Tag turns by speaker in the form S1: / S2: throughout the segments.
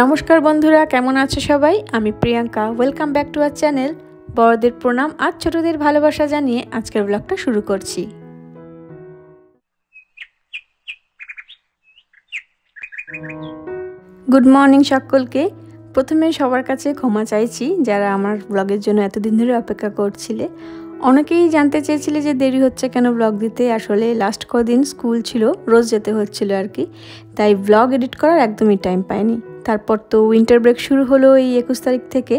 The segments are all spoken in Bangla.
S1: নমস্কার বন্ধুরা, কেমন আছো সবাই? আমি Priyanka. Welcome back to our channel. বড়দের প্রণাম আর ছোটদের ভালোবাসা জানিয়ে আজকের ব্লগটা শুরু করছি। গুড মর্নিং সকলকে। প্রথমে সবার কাছে ক্ষমা চাইছি যারা আমার ব্লগের জন্য এতদিন ধরে অপেক্ষা করছিলে। অনেকেই জানতে চেয়েছিলে যে দেরি হচ্ছে কেন ব্লগ দিতে। আসলে লাস্ট কদিন স্কুল ছিল, রোজ যেতে হচ্ছিল আর কি, তাই ব্লগ এডিট করার একদমই টাইম পাইনি। তারপর তো উইন্টার ব্রেক শুরু হলো এই 21 তারিখ থেকে।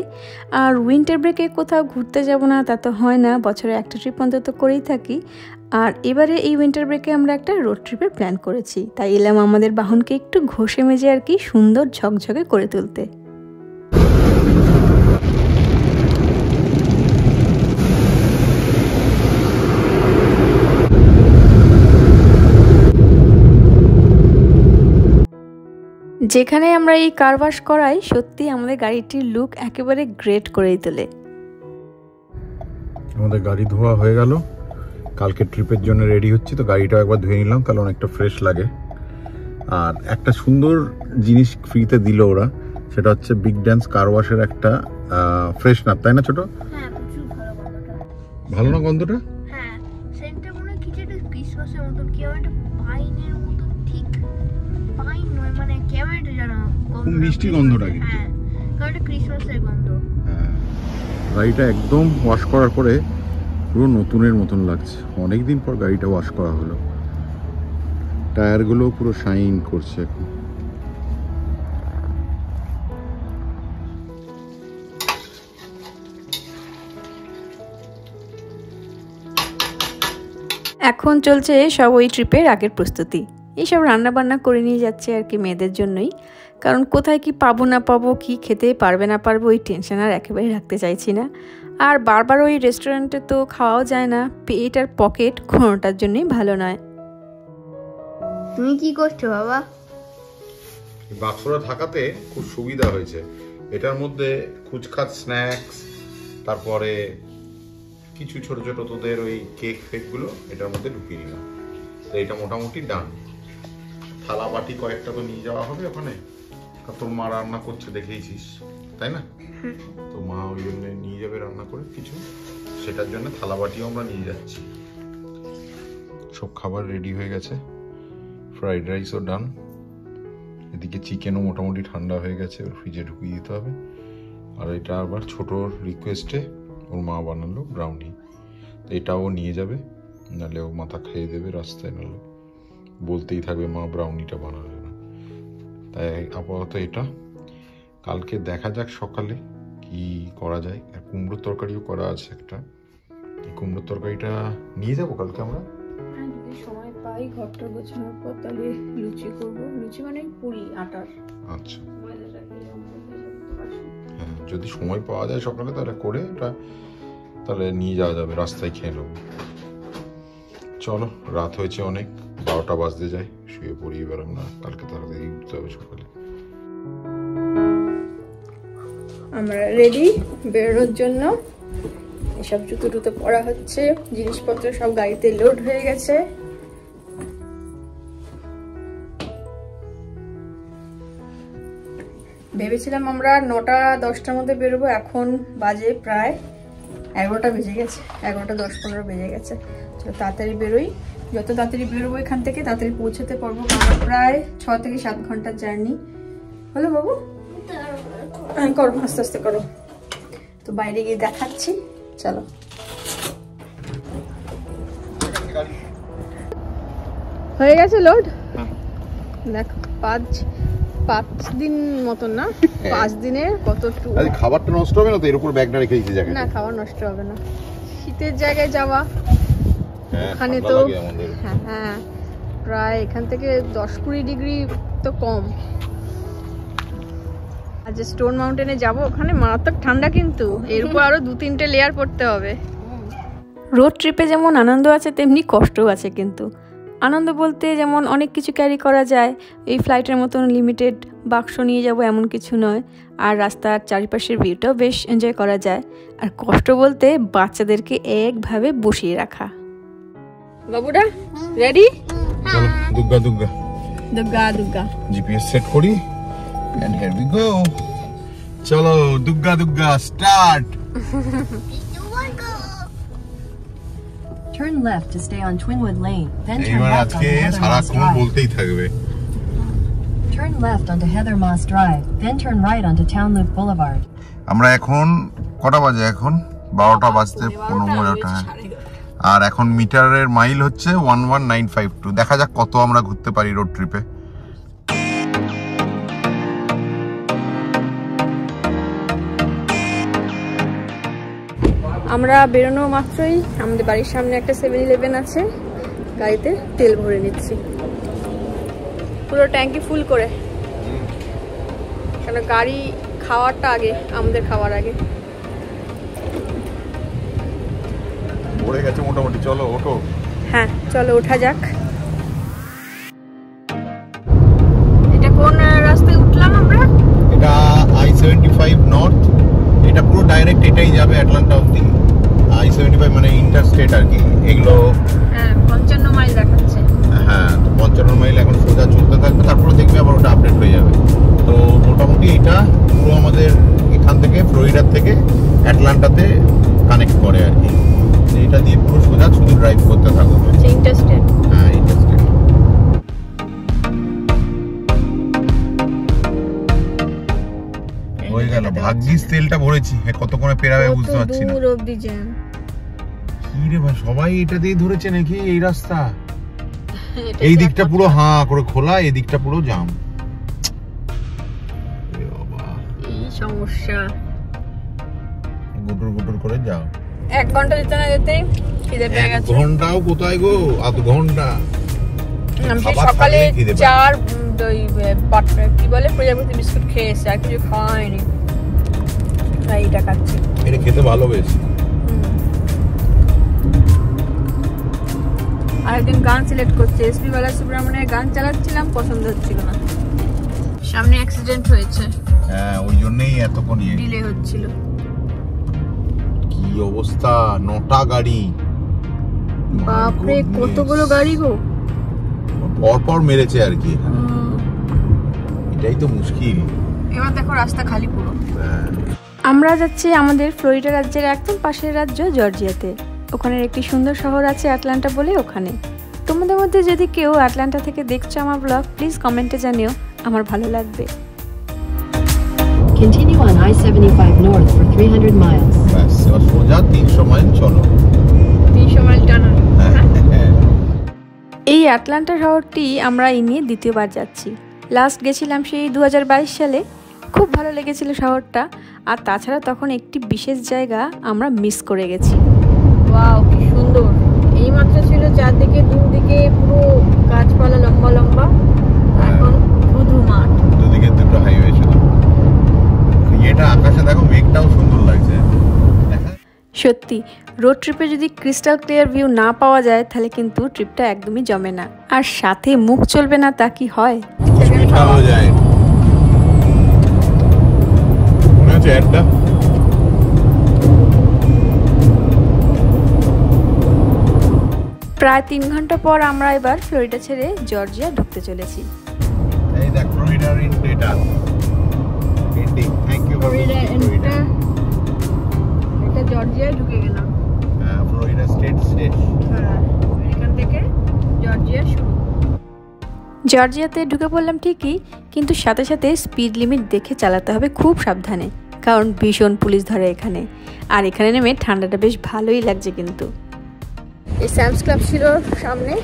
S1: আর উইন্টার ব্রেকে কোথাও ঘুরতে যাব না তা তো হয় না, বছরে একটা ট্রিপ অন্তত করেই থাকি। আর এবারে এই উইন্টার ব্রেকে আমরা একটা রোড ট্রিপের প্ল্যান করেছি, তাই এলাম আমাদের বাহনকে একটু ঘষে মেজে আর কি সুন্দর ঝকঝকে করে তুলতে। যেখানে আমরা এই কার ওয়াশ করাই, সত্যি আমাদের গাড়িটির লুক একেবারে গ্রেট করেই তোলে।
S2: আমাদের গাড়ি ধোয়া হয়ে গেল, কালকে ট্রিপের জন্য রেডি হচ্ছি, তো গাড়িটা একবার ধুয়ে নিলাম, তাহলে অনেকটা ফ্রেশ লাগে। আর একটা সুন্দর জিনিস ফ্রিতে দিল ওরা, সেটা হচ্ছে বিগ ড্যান্স কার ওয়াশের একটা ফ্রেশনার, তাই না ছোট?
S3: হ্যাঁ, প্রচুর ভালো গন্ধটা।
S2: ভালো না গন্ধটা?
S3: হ্যাঁ, সেন্টটা মনে হয় কিছু একটা ক্রিসমাসের মতন, কি একটা পাইনের মতন, ঠিক পাইন নয়, মানে কেমন একটা জানা
S2: খুব মিষ্টি গন্ধটা কিন্তু।
S3: হ্যাঁ, কারণ এটা ক্রিসমাসের গন্ধ।
S2: হ্যাঁ, গাড়িটা একদম ওয়াশ করার পরে পুরো নতুনের মতন লাগছে। অনেকদিন পর গাড়িটা ওয়াশ করা হলো, টায়ারগুলো পুরো শাইন করছে এখন।
S1: এখন চলছে সব ওই ট্রিপের আগের প্রস্তুতি। এইসব রান্নাবান্না করে নিয়ে যাচ্ছে আর কি মেয়েদের জন্যই, কারণ কোথায় কি পাবো না পাবো, কি খেতে পারবে না পারবো, ওই টেনশন আর একেবারেই রাখতে চাইছি না। আর বারবার ওই রেস্টুরেন্টে তো খাওয়াও যায় না, পেট আর পকেট কোনোটার জন্যই ভালো নয়।
S3: তুমি কি করছো বাবা?
S2: বাক্সটা থাকাতে খুব সুবিধা হয়েছে। এটার মধ্যে কুচখাচ স্ন্যাক্স, তারপরে কিছু ছোট ছোট তোদের ওই কেক ফেকগুলো এটার মধ্যে ঢুকিয়ে নিলাম। তো এটা মোটামুটি ডান। থালা বাটি কয়েকটা তো নিয়ে যাওয়া হবে ওখানে, আর তোর মা রান্না করছে দেখেইছিস, তাই না? তো মা ওই জন্য নিয়ে যাবে রান্না করে কিছু, সেটার জন্য থালা বাটিও আমরা নিয়ে যাচ্ছি। সব খাবার রেডি হয়ে গেছে, ফ্রাইড রাইসও ডান, এদিকে চিকেনও মোটামুটি ঠান্ডা হয়ে গেছে, ওর ফ্রিজে ঢুকিয়ে দিতে হবে। আর এটা আবার ছোটোর রিকোয়েস্টে ওর মা বানালো ব্রাউনি, তো এটাও নিয়ে যাবে, নাহলে ও মাথা খেয়ে দেবে রাস্তায়, নাহলে বলতেই থাকবে মা ব্রাউনিটা বানালে না। তাই আপাতত এটা, কালকে দেখা যাক সকালে কি করা যায়। আর কুমড়োর তরকারিও করা আছে একটা, এই কুমড়োর তরকারিটা নিয়ে যাবো কালকে আমরা।
S1: যদি সময় পাই ঘরটা গোছানোর পর, তাহলে লুচি করবো। লুচি মানে পুরি আটার।
S2: আচ্ছা, হ্যাঁ, যদি সময় পাওয়া যায় সকালে তাহলে করে এটা তাহলে নিয়ে যাওয়া যাবে, রাস্তায় খেয়ে নেবো। চলো, রাত হয়েছে অনেক, 12টা বাজতে যায়, শুয়ে পড়ি এবার আমরা, কালকে তাড়াতাড়ি উঠতে হবে সকালে।
S1: আমরা রেডি বেরোনোর জন্য। এসব জুতো টুতো পরা হচ্ছে, জিনিসপত্র সব গাড়িতে লোড হয়ে গেছে। ভেবেছিলাম আমরা 9টা-10টার মধ্যে বেরোবো, এখন বাজে প্রায় 11টা বেজে গেছে, 11টা 10-15 বেজে গেছে। চলো তাড়াতাড়ি বেরোই, যত তাড়াতাড়ি বেরোবো এখান থেকে তাড়াতাড়ি পৌঁছতে পারবো, কারণ প্রায় 6 থেকে 7 ঘন্টার জার্নি। হলো বাবু? হ্যাঁ করো, আস্তে আস্তে করো। তো বাইরে গিয়ে দেখাচ্ছি, চলো। হয়ে গেছে লোড, দেখো 5 দিন মতন না, 5 দিনের কত টু।
S2: খাবারটা নষ্ট হবে না তো? এর উপর ব্যাগটা রেখে দিয়েছি জায়গায়।
S1: না, খাবার নষ্ট হবে না, শীতের জায়গায় যাওয়া ওখানে তো। হ্যাঁ, প্রায় এখান থেকে 10-20 ডিগ্রি তো কম। আর যে স্টোন মাউন্টেনে যাব, ওখানে মারাত্মক ঠান্ডা, কিন্তু এর উপর আরো 2-3টে লেয়ার পড়তে হবে। রোড ট্রিপে যেমন আনন্দ আছে তেমনি কষ্টও আছে, কিন্তু আনন্দ বলতে যেমন অনেক কিছু ক্যারি করা যায়, এই ফ্লাইটের মতন লিমিটেড বাক্স নিয়ে যাব এমন কিছু নয়। আর রাস্তার চারিপাশের ভিউটাও বেশ এনজয় করা যায়। আর কষ্ট বলতে বাচ্চাদেরকে একভাবে বসিয়ে রাখা। বাবুরা রেডি?
S2: দুগ্গা দুগ্গা
S1: দুগ্গা দুগ্গা
S2: জিপিএস সেট করি, And here we go. চলো দুগ্গা দুগ্গা start.
S4: Turn left to stay on Twinwood Lane, then turn
S2: এইবার
S4: left
S2: আজকে
S4: onto Heather Moss
S2: সারাক্ষণ
S4: Drive.
S2: বলতেই থাকবে।
S4: Turn left onto Heather Moss Drive, then turn right onto Town Loop Boulevard.
S2: আমরা এখন কটা বাজে? এখন 12টা বাজতে 15 মিনিট। আর এখন মিটারের মাইল হচ্ছে 11952। দেখা যাক কত আমরা ঘুরতে পারি রোড ট্রিপে।
S1: আমরা বেরোনো মাত্রই আমাদের বাড়ির সামনে একটা 7-Eleven আছে, গাড়িতে তেল ভরে নিচ্ছি পুরো ট্যাঙ্কি ফুল করে, কেন গাড়ি খাওয়ারটা আগে, আমাদের খাওয়ার আগে।
S2: ভরে গেছে মোটামুটি, চলো ওঠো।
S1: হ্যাঁ চলো ওঠা যাক। এটা কোন রাস্তায় উঠলাম আমরা?
S2: এটা I-75 নর্থ, এটা পুরো ডাইরেক্ট এটাই যাবে অ্যাটলান্টা অবধি। I-75 মানে ইন্টারস্টেট আর কি এগুলো।
S1: হ্যাঁ 55 মাইল দেখাচ্ছে।
S2: হ্যাঁ 55 মাইল এখন সোজা চলতে থাকবে, তারপরে দেখবে আবার ওটা আপডেট হয়ে যাবে। তো মোটামুটি এটা পুরো আমাদের এখান থেকে ফ্লোরিডার থেকে অ্যাটলান্টাতে কানেক্ট করে আর কি। এটা দিয়ে পুরো সোজা শুধু ড্রাইভ করতে থাকবে।
S1: ইন্টারস্টেট।
S2: হ্যাঁ ইন্টারস্টেট। হয়ে গেল, ভাগ্যিস তেলটা ভরেছি। কতক্ষণে পেরাবে বুঝতে পারছি না।
S1: দূর অবধি জ্যাম।
S2: কি রে ভাই, সবাই এটা দিয়ে ধরেছে নাকি এই রাস্তা? এই দিকটা পুরো হাঁ করে খোলা, এই দিকটা পুরো জ্যাম।
S1: এই সমস্যা।
S2: গুটুর গুটুর করে যাও।
S1: 1 ঘন্টা যেতে না যেতেই খিদে পেয়ে গেছে।
S2: 1 ঘন্টাও কোথায় গো, আধ ঘন্টা।
S1: আমি সকালে 4 কি বলে প্রজাপতি বিস্কুট খেয়েছি, আর কিছু খাওয়াইনি, তাই এটা খাচ্ছি।
S2: এটা খেতে ভালো বেশ।
S1: আরেকদিন গান সিলেক্ট করছে, এসপি বালাসুব্রমণের গান চালাচ্ছিলাম, পছন্দ হচ্ছিল না। সামনে অ্যাক্সিডেন্ট হয়েছে,
S2: হ্যাঁ ওই জন্যই এতক্ষণ
S1: ডিলে হচ্ছিল।
S2: কি অবস্থা, 9টা গাড়ি,
S1: বাপরে কতগুলো গাড়ি গো,
S2: পর মেরেছে আর কি। এটাই তো মুশকিল।
S1: এবার দেখো রাস্তা খালি পুরো। আমরা যাচ্ছি আমাদের ফ্লোরিডা রাজ্যের একদম পাশের রাজ্য জর্জিয়াতে। ওখানের একটি সুন্দর শহর আছে অ্যাটলান্টা বলে, ওখানে। তোমাদের মধ্যে যদি কেউ অ্যাটলান্টা থেকে দেখছো আমার ব্লগ, প্লিজ কমেন্টে জানিও, আমার ভালো লাগবে।
S4: Continue on I-75 north for 300 miles.
S2: ব্যাস, এবার সোজা 300 মাইল চলো।
S1: 300 মাইল টানা। এই অ্যাটলান্টা শহরটি আমরা এই নিয়ে দ্বিতীয়বার যাচ্ছি। লাস্ট গেছিলাম সেই 2022 সালে, খুব ভালো লেগেছিল শহরটা। আর তাছাড়া তখন একটি বিশেষ জায়গা আমরা মিস করে গেছি। ওয়াও কি সুন্দর, এই মাত্র ছিল চারদিকে দুদিকে পুরো গাছপালা লম্বা লম্বা, এখন শুধু মাঠ,
S2: দুদিকে দুটো হাইওয়ে শুধু। এটা আকাশে দেখো মেঘটাও সুন্দর লাগছে।
S1: সত্যি রোড ট্রিপে যদি ক্রিস্টাল ক্লিয়ার ভিউ না পাওয়া যায় তাহলে কিন্তু ট্রিপটা একদমই জমে না। আর সাথে মুখ চলবে না তা কি হয়?
S2: হয়ে যায় মনে হচ্ছে একটা।
S1: প্রায় 3 ঘন্টা পর আমরা এবার ফ্লোরিডা ছেড়ে জর্জিয়া ঢুকতে চলেছি।
S2: এই দেখ ফ্লোরিডার ইন্ডেটা এন্ডিং। থ্যাংক ইউ
S1: ফ্লোরিডা এটা জর্জিয়ায় ঢুকে গেলাম।
S2: হ্যাঁ ফ্লোরিডা স্টেট শেষ।
S1: হ্যাঁ এখান থেকে জর্জিয়া শুরু। জর্জিয়াতে ঢুকে পড়লাম ঠিকই, কিন্তু সাথে সাথে স্পিড লিমিট দেখে চালাতে হবে খুব সাবধানে, কারণ ভীষণ পুলিশ ধরে এখানে। আর এখানে নেমে ঠান্ডাটা বেশ ভালোই লাগছে। কিন্তু এই স্যামস ক্লাব ছিল সামনে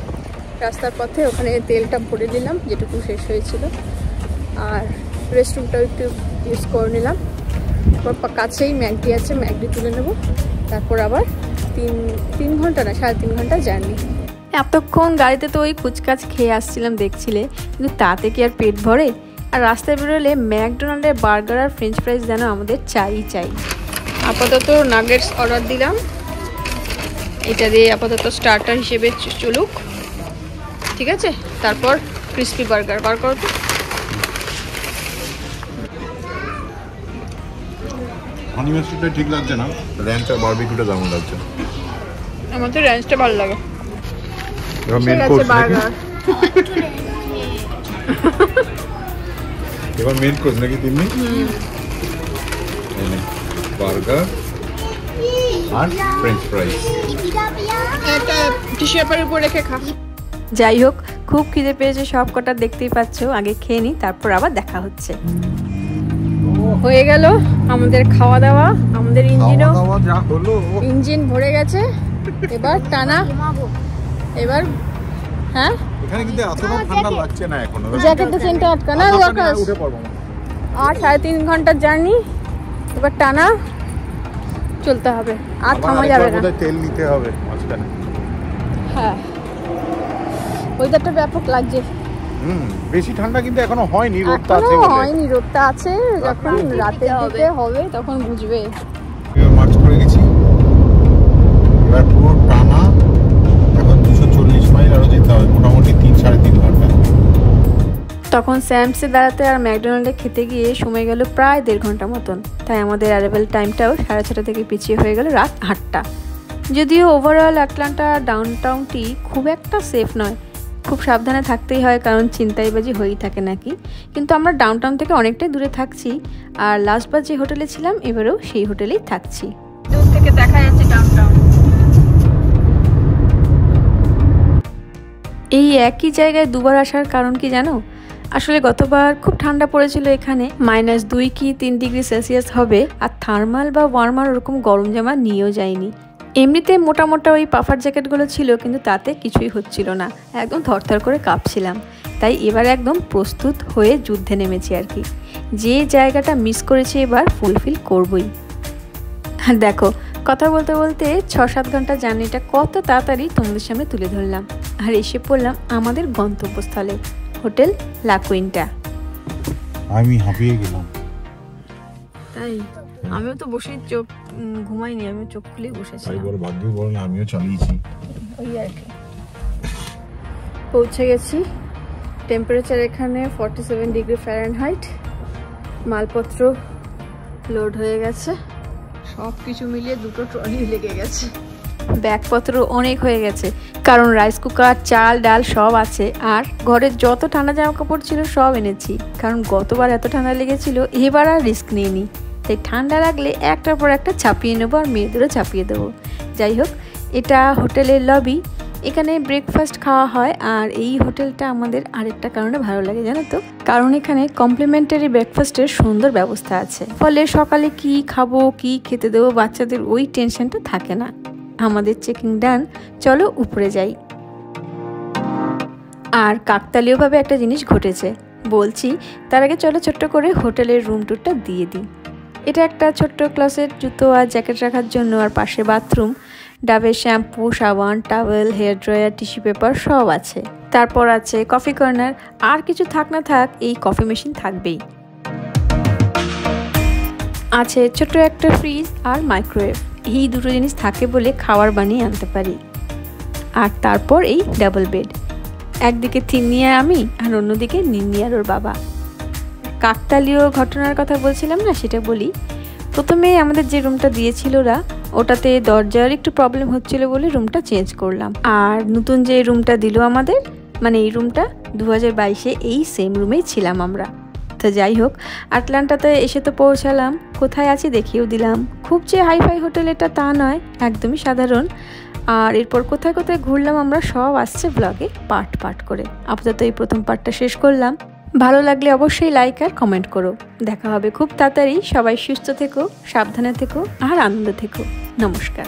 S1: রাস্তার পথে, ওখানে তেলটা ভরে দিলাম যেটুকু শেষ হয়েছিল, আর রেস্টরুমটাও একটু ইউজ করে নিলাম। তারপর কাছেই ম্যাকডি আছে, ম্যাকডি তুলে নেব। তারপর আবার 3 ঘন্টা না 3.5 ঘন্টা জার্নি। এতক্ষণ গাড়িতে তো ওই কুচকাচ খেয়ে আসছিলাম দেখছিলে, কিন্তু তাতে কি আর পেট ভরে? আর রাস্তায় বেরোলে ম্যাকডোনাল্ডের বার্গার আর ফ্রেঞ্চ ফ্রাইজ যেন আমাদের চাই। আপাতত নাগেটস অর্ডার দিলাম, এটা দিয়ে আপাতত স্টার্টার হিসেবে চলুক, ঠিক আছে? তারপর ক্রিস্পি বার্গার বার করো তো।
S2: হানি মাস্টারটা ঠিক লাগছে না, র্যাঞ্চ আর বারবিকিউটা দারুণ লাগছে।
S1: আমার তো র্যাঞ্চটা ভালো লাগে।
S2: মেন কোর্স এবার মেন কোর্স নাকি তিন্নি? বার্গার আর ফ্রেঞ্চ ফ্রাইস।
S1: একটা টিস্যু পেপারের উপর রেখে খা। যাই হোক, খুব খিদে পেয়েছে সব কটা, দেখতেই পাচ্ছ। আগে খেয়ে নিই, তারপর আবার দেখা হচ্ছে। হয়ে গেল আমাদের খাওয়া দাওয়া, আমাদের ইঞ্জিন ভরে গেছে। এবার টানা, এবার হ্যাঁ
S2: এখানে কিন্তু এতটা ঠান্ডা লাগছে না এখন।
S1: জ্যাকেটটা সেন্টার আটকা না দরকার। আর 3.5 ঘন্টার জার্নি, এবার টানা চলতে হবে, আর থামা যাবে না।
S2: তেল নিতে হবে মাঝখানে।
S1: হ্যাঁ, ওয়েদারটা ব্যাপক লাগছে।
S2: বেশি ঠান্ডা কিন্তু এখনো হয়নি, রোদটা আছে বলে।
S1: হয়নি, রোদটা আছে, যখন রাতের দিকে হবে তখন বুঝবে।
S2: মার্চ করে গেছি, এবার পুরো টানা এখন 240 মাইল আরো যেতে হবে, মোটামুটি 3-3.5 ঘন্টা।
S1: তখন স্যামসে দাঁড়াতে আর ম্যাকডোনাল্ডে খেতে গিয়ে সময় গেল প্রায় 1.5 ঘন্টা মতন। তাই আমাদের অ্যারাইভেল টাইমটাও 6:30 থেকে পিছিয়ে হয়ে গেল রাত 8টা। যদিও ওভারঅল আটলান্টা ডাউনটাউনটি খুব একটা সেফ নয়, খুব সাবধানে থাকতেই হয়, কারণ ছিনতাইবাজি হয়েই থাকে নাকি। কিন্তু আমরা ডাউনটাউন থেকে অনেকটাই দূরে থাকছি, আর লাস্টবার যে হোটেলে ছিলাম এবারেও সেই হোটেলেই থাকছি। দূর থেকে দেখা যাচ্ছে ডাউনটাউন। এই একই জায়গায় দুবার আসার কারণ কি জানো? আসলে গতবার খুব ঠান্ডা পড়েছিল এখানে, -2 কি 3 ডিগ্রি সেলসিয়াস হবে, আর থার্মাল বা ওয়ার্মার ওরকম গরম জামা নিয়েও যায়নি। এমনিতে মোটা মোটা ওই পাফার জ্যাকেটগুলো ছিল, কিন্তু তাতে কিছুই হচ্ছিল না, একদম থরথর করে কাঁপছিলাম। তাই এবার একদম প্রস্তুত হয়ে যুদ্ধে নেমেছি আর কি। যে জায়গাটা মিস করেছি এবার ফুলফিল করবই। দেখো, কথা বলতে বলতে 6-7 ঘন্টা জার্নিটা কত তাড়াতাড়ি তোমাদের সামনে তুলে ধরলাম, আর এসে পড়লাম আমাদের গন্তব্যস্থলে, হোটেল লা কুইন্টা।
S2: আমি হাঁপিয়ে গেলাম।
S1: তাই আমিও তো বসে চোখ ঘুমাইনি, আমি চোখ খুলে বসেছি।
S2: তাই বল, ভাগ্য বল না, আমিও চালিয়েছি।
S1: ওই আর কি। পৌঁছে গেছি। টেম্পারেচার এখানে 47 ডিগ্রি ফারেনহাইট। মালপত্র লোড হয়ে গেছে, সব কিছু মিলিয়ে 2টো ট্রলি লেগে গেছে। ব্যাগপত্র অনেক হয়ে গেছে, কারণ রাইস কুকার, চাল ডাল সব আছে, আর ঘরের যত ঠান্ডা জামা কাপড় ছিল সব এনেছি, কারণ গতবার এত ঠান্ডা লেগেছিল, এবার আর রিস্ক নিইনি। তাই ঠান্ডা লাগলে একটার পর একটা চাপিয়ে নেবো, আর মেয়েদেরও চাপিয়ে দেবো। যাই হোক, এটা হোটেলের লবি, এখানে ব্রেকফাস্ট খাওয়া হয়। আর এই হোটেলটা আমাদের আরেকটা কারণে ভালো লাগে জানো তো, কারণ এখানে কমপ্লিমেন্টারি ব্রেকফাস্টের সুন্দর ব্যবস্থা আছে, ফলে সকালে কি খাবো, কি খেতে দেবো বাচ্চাদের, ওই টেনশনটা থাকে না। আমাদের চেকিং ডান, চলো উপরে যাই। আর কাকতালীয়ভাবে একটা জিনিস ঘটেছে, বলছি তার আগে চলো ছোট্ট করে হোটেলের রুম টুরটা দিয়ে দিই। এটা একটা ছোট্ট ক্লসেট, জুতো আর জ্যাকেট রাখার জন্য, আর পাশে বাথরুম, ডাবের শ্যাম্পু, সাবান, towel, hair dryer, tissue paper সব আছে। তারপর আছে কফি কর্নার, আর কিছু থাক না থাক এই কফি মেশিন থাকবেই। আছে ছোট্ট একটা ফ্রিজ আর মাইক্রোওয়েভ, এই দুটো জিনিস থাকে বলে খাবার বানিয়ে আনতে পারি। আর তারপর এই ডাবল বেড, একদিকে তিন্নি আর আমি, আর অন্যদিকে নিন্নি আর ওর বাবা। কাকতালীয় ঘটনার কথা বলছিলাম না, সেটা বলি। প্রথমে আমাদের যে রুমটা দিয়েছিল ওরা, ওটাতে দরজার একটু প্রবলেম হচ্ছিল বলে রুমটা চেঞ্জ করলাম। আর নতুন যে রুমটা দিল আমাদের, মানে এই রুমটা 2022-এ এই সেম রুমেই ছিলাম আমরা। তো যাই হোক, আটলান্টাতে এসে তো পৌঁছালাম, কোথায় আছি দেখিয়েও দিলাম। খুব যে হাইফাই হোটেল এটা তা নয়, একদমই সাধারণ। আর এরপর কোথায় কোথায় ঘুরলাম আমরা সব আসছে ব্লগে পার্ট করে। আপাতত এই প্রথম পার্টটা শেষ করলাম। ভালো লাগলে অবশ্যই লাইক আর কমেন্ট করো। দেখা হবে খুব তাড়াতাড়ি। সবাই সুস্থ থেকো, সাবধানে থেকো আর আনন্দ থেকো। নমস্কার।